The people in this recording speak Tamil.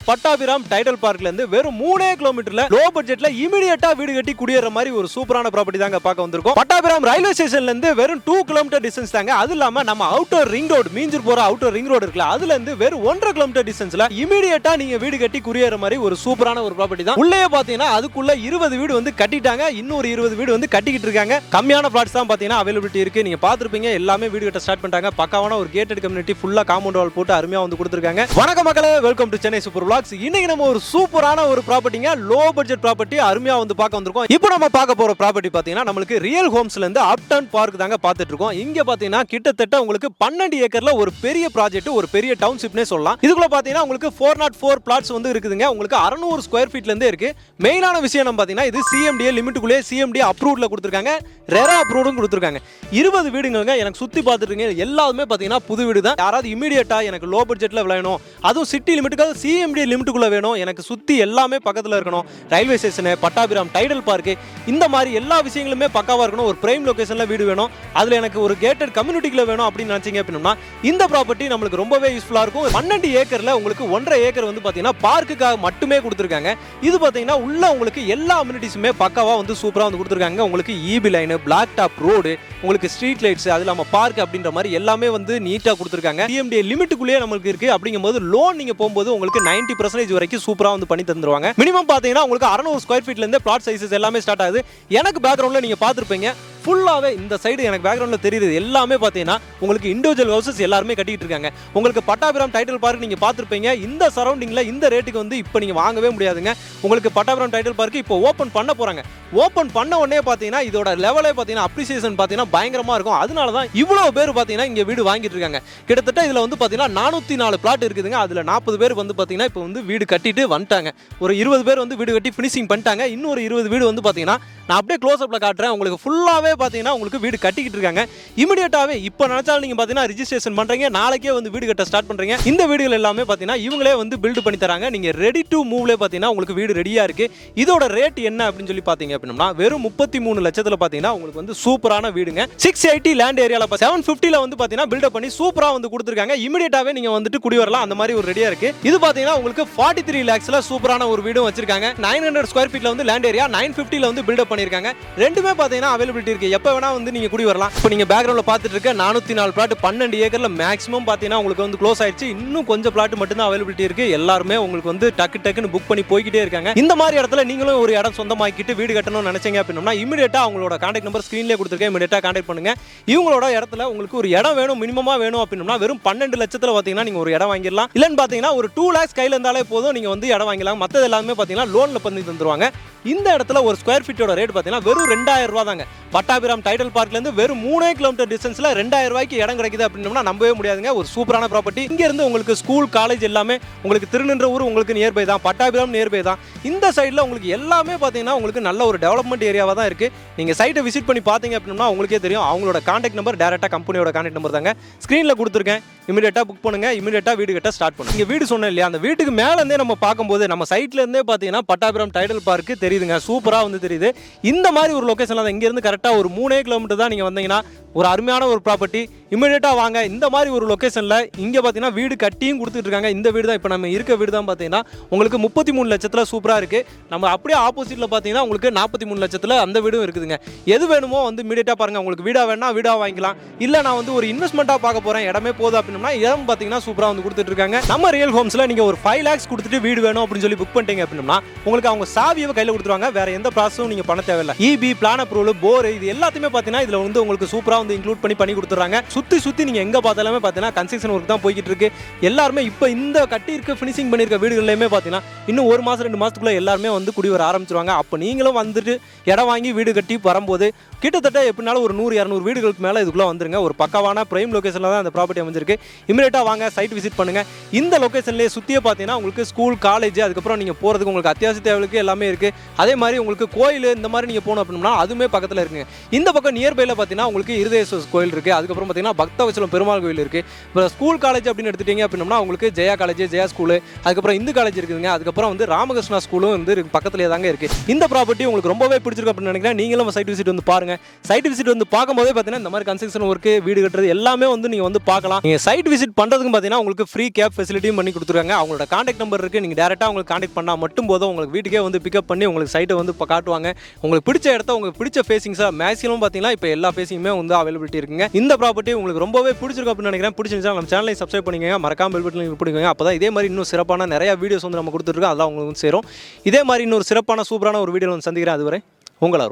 பட்டாபிராம் டைடல் பார்க்ல இருந்து வெறும் 3 கிலோமீட்டர்ல லோ பட்ஜெட்ல இமிடியேட்டா வீடு கட்டி குடியேற மாதிரி ஒரு சூப்பரான ப்ராப்பர்ட்டி தாங்க பார்க்க வந்திருக்கோம். பட்டாபிராம் ரயில்வே ஸ்டேஷன்ல இருந்து வெறும் 2 கிலோமீட்டர் டிஸ்டன்ஸ் தாங்க. அது இல்லாம நம்ம அவுட்டர் ரிங் ரோடு மீஞ்சூர் போற அவுட்டர் ரிங் ரோடு இருக்குல்ல, அதுல இருந்து வெறும் 1.5 கிலோமீட்டர் டிஸ்டன்ஸ்ல இமிடியேட்டா நீங்க வீடு கட்டி குடியேற மாதிரி ஒரு சூப்பரான ஒரு ப்ராப்பர்ட்டி தான். உள்ளே பாத்தீங்கன்னா அதுக்குள்ள 20 வீடு வந்து கட்டிட்டாங்க, இன்னொரு 20 வீடு வந்து கட்டிக்கிட்டு இருக்காங்க. கம்மியான பிளாட்ஸ் தான் பாத்தீங்கன்னா அவைலபிலிட்டி இருக்கு. நீங்க பாத்துருப்பீங்க, எல்லாமே வீடு கட்ட ஸ்டார்ட் பண்ணிட்டாங்க. பக்காவான ஒரு கேட்டட் கம்யூனிட்டி ஃபுல்லா காம்பவுண்ட் வால் போட்டு அருமையா வந்து கொடுத்துருக்காங்க. வணக்கம் மக்களே, welcome to Chennai super vlogs. இன்னைக்கு நம்ம ஒரு சூப்பரான ஒரு ப்ராப்பர்ட்டிங்க, லோ பட்ஜெட் ப்ராப்பர்ட்டி அருமையா வந்து பார்க்க வந்திருக்கோம். இப்போ நம்ம பார்க்க போற ப்ராப்பர்ட்டி பாத்தீங்கன்னா நம்மளுக்கு ரியல் ஹோம்ஸ்ல இருந்து அப்டவுன் பார்க் தாங்க பார்த்துட்டு இருக்கோம். இங்க பாத்தீங்கன்னா கிட்டத்தட்ட உங்களுக்கு 12 ஏக்கர்ல ஒரு பெரிய ப்ராஜெக்ட், ஒரு பெரிய டவுன்ஷிப்னே சொல்லலாம். இதுக்குள்ள பாத்தீங்கன்னா உங்களுக்கு 404 பிளாட்ஸ் வந்து இருக்குதுங்க. உங்களுக்கு 600 ஸ்கொயர் ஃபீட்ல இருந்தே இருக்கு. மெயினான விஷயம் நம்ம பாத்தீங்கன்னா இது சிஎம்டிஏ லிமிட்டுக்குள்ளே சிஎம்டிஏ அப்ரூவ்ட்ல கொடுத்துருக்காங்க, ரெரா அப்ரூவ்டும் கொடுத்துருக்காங்க. 20 வீடுங்க எனக்கு சுத்தி பார்த்துட்டு எல்லாமே பாத்தீங்கன்னா புது வீடு தான். யாராவது இமீடியட்டா எனக்கு லோ பட்ஜெட்ல வேணும், அதுவும் சிட்டி லிமிட்டுக்கு சிஎம்டி லிமிட்டுக்குள்ள வேணும், எனக்கு சுத்தி எல்லாமே பக்கத்துல இருக்கணும், ரயில்வே ஸ்டேஷன், பட்டாபிராம் டைடல் பார்க், இந்த மாதிரி எல்லா விஷயங்களுமே பக்காவா இருக்கணும், ஒரு பிரைம் லொகேஷன்ல வீடு வேணும், அதுல எனக்கு ஒரு கேட்டட் கம்யூனிட்டிக்குள்ள வேணும் அப்படின்னு நினைச்சீங்க அப்படின்னா இந்த ப்ராப்பர்ட்டி நம்மளுக்கு ரொம்பவே யூஸ்ஃபுல்லா இருக்கும். 12 ஏக்கர்ல உங்களுக்கு 1.5 ஏக்கர் வந்து பாத்தீங்கன்னா பார்க்குக்காக மட்டுமே கொடுத்துருக்காங்க. இது பாத்தீங்கன்னா உள்ள உங்களுக்கு எல்லா அம்யூனிட்டிஸுமே பக்காவா வந்து சூப்பரா வந்து கொடுத்துருக்காங்க. உங்களுக்கு EB line, black top road, உங்களுக்கு ஸ்ட்ரீட் லைட்ஸ், அது இல்லாம பார்க் அப்படின்ற மாதிரி எல்லாமே வந்து நீட்டா கொடுத்துருக்காங்க. சிஎம்டி லிமிட்டுக்குள்ளேயே நமக்கு இருக்கு. அப்படிங்கும்போது லோன் நீங்க போகும்போது உங்களுக்கு 90% வரைக்கும் சூப்பரா வந்து பண்ணி தந்துருவாங்க. மினிமம் பாத்தீங்கன்னா உங்களுக்கு 600 ஸ்கொயர் ஃபீட்ல இருந்து பிளாட் சைஸஸ் எல்லாமே ஸ்டார்ட் ஆகுது. எனக்கு பேக்ரவுண்ட்ல நீங்க பாத்துருப்பீங்க, ஃபுல்லாவே இந்த சைடு எனக்கு பேக்ரவுண்ட்ல தெரியுது எல்லாமே பாத்தீங்கன்னா உங்களுக்கு இண்டிவிஜுவல் ஹவுசஸ் எல்லாரும் கட்டிட்டு இருக்காங்க. உங்களுக்கு பட்டாபிராம் டைடல் பார்க் நீங்க பாத்துருப்பீங்க, இந்த சரௌண்டிங்ல இந்த ரேட்டுக்கு வந்து இப்போ நீங்க வாங்கவே முடியாதுங்க. உங்களுக்கு பட்டாபிராம் டைடல் பார்க் இப்போ ஓபன் பண்ண போறாங்க. ஓபன் பண்ண உடனே பாத்தீங்கன்னா இதோட லெவலே பாத்தீங்கன்னா அப்ரிசியேஷன் பாத்தீங்கன்னா பயங்கரமா இருக்கும். அதனால தான் இவ்வளவு பேர் பாத்தீங்கன்னா இங்க வீடு வாங்கிட்டு இருக்காங்க. கிட்டத்தட்ட இதுல வந்து பாத்தீங்கன்னா 404 பிளாட் இருக்குதுங்க. அதுல 40 பேர் வந்து பாத்தீங்கன்னா இப்போ வந்து வீடு கட்டிட்டு வந்துட்டாங்க. ஒரு 20 பேர் வந்து வீடு கட்டி ஃபினிஷிங் பண்ணிட்டாங்க. இன்னொரு 20 வீடு வந்து பாத்தீங்கன்னா நான் அப்படியே க்ளோஸ் அப்ல காட்டுறேன். உங்களுக்கு ஃபுல்லாவே பாத்தீங்கன்னா உங்களுக்கு வீடு கட்டிக்கிட்டு இருக்காங்க. இமிடியேட்டாவே இப்போ நினைச்சாலும் நீங்க பாத்தீங்கன்னா ரெஜிஸ்ட்ரேஷன் பண்றீங்க, நாளைக்கே வந்து வீடு கட்ட ஸ்டார்ட் பண்றீங்க. இந்த வீடுகள் எல்லாமே பாத்தீங்கன்னா இவங்களே வந்து பில்ட் பண்ணி தராங்க. நீங்க ரெடி டு மூவ்ல பாத்தீங்கன்னா உங்களுக்கு வீடு ரெடியா இருக்கு. இதோட ரேட் என்ன அப்படின்னு சொல்லி பாத்தீங்க அப்படின்னா வெறும் 33 லட்சத்துல பாத்தீங்கன்னா உங்களுக்கு வந்து சூப்பரான வீடுங்க. 680 லேண்ட் ஏரியால 750ல வந்து பாத்தீங்கன்னா பில்ட் பண்ணி சூப்பரா வந்து கொடுத்துருக்காங்க. இமிடியேட்டாவே நீங்க வந்துட்டு குடி வரலாம், அந்த மாதிரி ஒரு ரெடியா இருக்கு. இது பாத்தீங்கன்னா உங்களுக்கு 43 lakhsல சூப்பரான ஒரு வீடும் வச்சிருக்காங்க. 900 ஸ்கொயர் ஃபீட்ல வந்து லேண்ட் ஏரியா, 950ல வந்து பில்ட் பண்ணிருக்காங்க. ரெண்டுமே பாத்தீங்கன்னா அவைலபிலிட்டி இருக்கு. எப்ப வேணா வந்து நீங்க குடி வரலாம். இப்போ நீங்க பேக்ரவுண்ட்ல பாத்துட்டு இருக்க 404 பிளாட் 12 ஏக்கர்ல மேக்ஸிமம் பாத்தீங்கன்னா உங்களுக்கு வந்து க்ளோஸ் ஆயிடுச்சு. இன்னும் கொஞ்சம் பிளாட் மட்டும் தான் அவைலபிலிட்டி இருக்கு. எல்லாருமே உங்களுக்கு வந்து டக்குன்னு புக் பண்ணி போய்கிட்டே இருக்காங்க. இந்த மாதிரி இடத்துல நீங்களும் ஒரு இடம் சொந்தமாக்கிட்டு வீடு கட்டணும்னு நினைச்சீங்க அப்படின்னா இமிடியேட்டா அவங்களோட கான்டாக்ட் நம்பர் ஸ்கிரீன்லயே கொடுத்துருக்கேன், இமிடியேட்டா கான்டாக்ட் பண்ணுங்க. இவங்களோட இடத்துல உங்களுக்கு ஒரு இடம் வேணும், மினிமமா வேணும் அப்படின்னா வெறும் 12 லட்சத்துல பாத்தீங்கன்னா நீங்க ஒரு இடம் வாங்கிடலாம். இல்லன்னு பாத்தீங்கன்னா ஒரு 2 lakhs கையில இருந்தாலே போதும், நீங்க வந்து இடம் வாங்கிடலாம். மத்தது எல்லாமே பாத்தீங்கன்னா லோன்ல பண்ணி தந்துருவாங்க. இந்த இடத்துல ஒரு ஸ்கொயர் ஃபீட்டோட ரேட் பாத்தீங்கன்னா வெறும் 2000 ரூபாய் தாங்க. பட்டாபிராம் டைடல் பார்க்ல இருந்து வெறும் 3 கிலோமீட்டர் டிஸ்டன்ஸ்ல 2000 ரூபாய்க்கு இடம் கிடைக்குது அப்படின்னா நம்பவே முடியாதுங்க. ஒரு சூப்பரான ப்ராப்பர்ட்டி. இங்க இருந்து உங்களுக்கு ஸ்கூல், காலேஜ் எல்லாமே உங்களுக்கு திருநின்ற ஊர் உங்களுக்கு நியர்பை தான், பட்டாபிராம் நியர்பை தான். இந்த சைடுல உங்களுக்கு எல்லாமே பாத்தீங்கன்னா உங்களுக்கு நல்ல ஒரு டெவலப்மெண்ட் ஏரியாவா தான் இருக்கு. நீங்க சைட்டை விசிட் பண்ணி பாத்தீங்க அப்படின்னா உங்களுக்கே தெரியும். அவங்களோட கான்டாக்ட் நம்பர் டைரக்டா கம்பெனியோட கான்டாக்ட் நம்பர் தாங்க ஸ்கிரீன்ல கொடுத்துருக்கேன். இமிடியேட்டா புக் பண்ணுங்க, இமிடியேட்டா வீடு கட்ட ஸ்டார்ட் பண்ணுங்க. இங்க வீடு சொன்னேன் இல்லையா, அந்த வீட்டுக்கு மேல இருந்தே நம்ம பார்க்கும்போது நம்ம சைட்ல இருந்தே பாத்தீங்கன்னா பட்டாபிராம் டைடல் பார்க் தெரியுதுங்க, சூப்பரா வந்து தெரியுது. இந்த மாதிரி ஒரு லொகேஷன்ல இங்க இருந்து கரெக்டா ஒரு 3 கிலோமீட்டர் தான் நீங்க வந்தீங்கன்னா ஒரு அருமையான ஒரு ப்ராப்பர்ட்டி. இமிடியேட்டா வாங்க. இந்த மாதிரி ஒரு லொகேஷன்ல இங்க பாத்தீங்கன்னா வீடு கட்டியும் கொடுத்துட்டு இருக்காங்க. இந்த வீடு தான் இப்போ நம்ம இருக்க வீடு தான் பாத்தீங்கன்னா உங்களுக்கு 33 லட்சத்துல சூப்பரா இருக்கு. நம்ம அப்படியே ஆப்போசிட்ல பாத்தீங்கன்னா உங்களுக்கு 43 லட்சத்துல அந்த வீடும் இருக்குதுங்க. எது வேணுமோ வந்து இமிடியேட்டா பாருங்க. உங்களுக்கு வீடா வேணா வீடா வாங்கிக்கலாம், இல்ல நான் வந்து ஒரு இன்வெஸ்ட்மெண்ட்டா பார்க்க போறேன், இடமே போதும் அப்படின்னா இடம் பாத்தீங்கன்னா சூப்பரா வந்து கொடுத்துட்டு இருக்காங்க. நம்ம ரியல் ஹோம்ஸ்ல நீங்க ஒரு 5 lakhs கொடுத்துட்டு வீடு வேணும் அப்படின்னு சொல்லி புக் பண்ணிட்டீங்க அப்படின்னா உங்களுக்கு அவங்க சாவியை கையில கொடுத்துருவாங்க. வேற எந்த ப்ராசஸும் நீங்க பண்ண தேவையில்லை. இபி, பிளான் அப்ரூவல், போர், இது எல்லாத்தையுமே பாத்தீங்கன்னா இதுல வந்து உங்களுக்கு சூப்பரா வந்து இன்க்ளூட் பண்ணி கொடுத்துறாங்க. சுத்தி நீங்க எங்க பார்த்தாலுமே பாத்தீங்கன்னா கன்ஸ்ட்ரக்ஷன் ஒர்க் தான் போய்கிட்டு இருக்கு. எல்லாருமே இப்போ இந்த கட்டி இருக்க ஃபினிஷிங் பண்ணிருக்க வீடுகள்லயுமே பாத்தீங்கன்னா இன்னும் 1 மாசம் 2 மாசத்துக்குள்ள எல்லாருமே வந்து குடி வர ஆரம்பிச்சிருவாங்க. அப்போ நீங்களும் வந்துட்டு இடம் வாங்கி வீடு கட்டி வரும்போது கிட்டத்தட்ட எப்படினாலும் ஒரு 100-200 வீடுகளுக்கு மேல இதுக்குள்ள வந்துருங்க. ஒரு பக்காவான பிரைம் லொகேஷன்ல தான் அந்த ப்ராப்பர்ட்டி அமைஞ்சிருக்கு. இமிடியேட்டா வாங்க, சைட் விசிட் பண்ணுங்க. இந்த லொகேஷன்லயே சுத்தியே பாத்தீங்கன்னா உங்களுக்கு ஸ்கூல், காலேஜ், அதுக்கப்புறம் நீங்க போறதுக்கு உங்களுக்கு அத்தியாவசிய தேவைகளுக்கு எல்லாமே இருக்கு. அதே மாதிரி உங்களுக்கு கோயில் இந்த மாதிரி நீங்க போகணும் அப்படின்னா அதுவுமே பக்கத்துல இருக்குங்க. கொடுத்துருக்காங்க. இந்த பக்கம் நியர்பைல பார்த்தீங்கன்னா உங்களுக்கு இருதயேஸ்வரர் கோயில் இருக்குது. அதுக்கப்புறம் பார்த்தீங்கன்னா பக்தவச்சலம் பெருமாள் கோயில் இருக்குது. இப்போ ஸ்கூல் காலேஜ் அப்படின்னு எடுத்துட்டீங்க அப்படின்னா உங்களுக்கு ஜெயா காலேஜ், ஜெயா ஸ்கூலு, அதுக்கப்புறம் இந்து காலேஜ் இருக்குதுங்க. அதுக்கப்புறம் வந்து ராமகிருஷ்ணா ஸ்கூலும் வந்து பக்கத்துலேயே தாங்க இருக்குது. இந்த ப்ராப்பர்ட்டி உங்களுக்கு ரொம்பவே பிடிச்சிருக்கு அப்படின்னு நினைக்கிறேன். நீங்களும் சைட் விசிட் வந்து பாருங்க. சைட் விசிட் வந்து பார்க்கும்போதே பார்த்தீங்கன்னா இந்த மாதிரி கன்ஸ்ட்ரக்ஷன் ஒர்க்கு, வீடு கட்டுறது எல்லாமே வந்து நீங்கள் வந்து பார்க்கலாம். நீங்கள் சைட் விசிட் பண்ணுறதுக்கு பார்த்தீங்கன்னா உங்களுக்கு ஃப்ரீ கேப் ஃபெசிலிட்டியும் பண்ணி கொடுத்துருக்காங்க. அவங்களோட கான்டாக்ட் நம்பர் இருக்குது. நீங்கள் டேரெக்டாக உங்களுக்கு கான்டாக்ட் பண்ணால் மட்டும் போதும். உங்களுக்கு வீட்டுக்கே வந்து பிக்கப் பண்ணி உங்களுக்கு சைட்டை வந்து காட்டுவாங்க. உங்களுக்கு பிடிச்ச இடத்த உங்களுக்கு பிடிச்ச ஃபேசிங்ஸாக மேக்ஸிமம் பார்த்தீங்கன்னா இப்போ எல்லா ஃபேசிங்குமே வந்து அவைலபிலிட்டி இருக்குங்க. இந்த ப்ராப்பர்ட்டி உங்களுக்கு ரொம்பவே பிடிச்சிருக்கும் அப்படின்னு நினைக்கிறேன். பிடிச்சிருந்தா நம்ம சேனலை சப்ஸ்கிரைப் பண்ணிக்கோங்க. மறக்காம பெல் பட்டனை பிடிக்குங்க. அப்போ தான் இதே மாதிரி இன்னும் சிறப்பான நிறைய வீடியோஸ் வந்து நம்ம கொடுத்துருக்கோம். அதெல்லாம் உங்களுக்கு சேரும். இதே மாதிரி இன்னொரு சிறப்பான சூப்பரான ஒரு வீடியோ வந்து சந்திக்கிறேன். அதுவரை உங்கள் அருண்.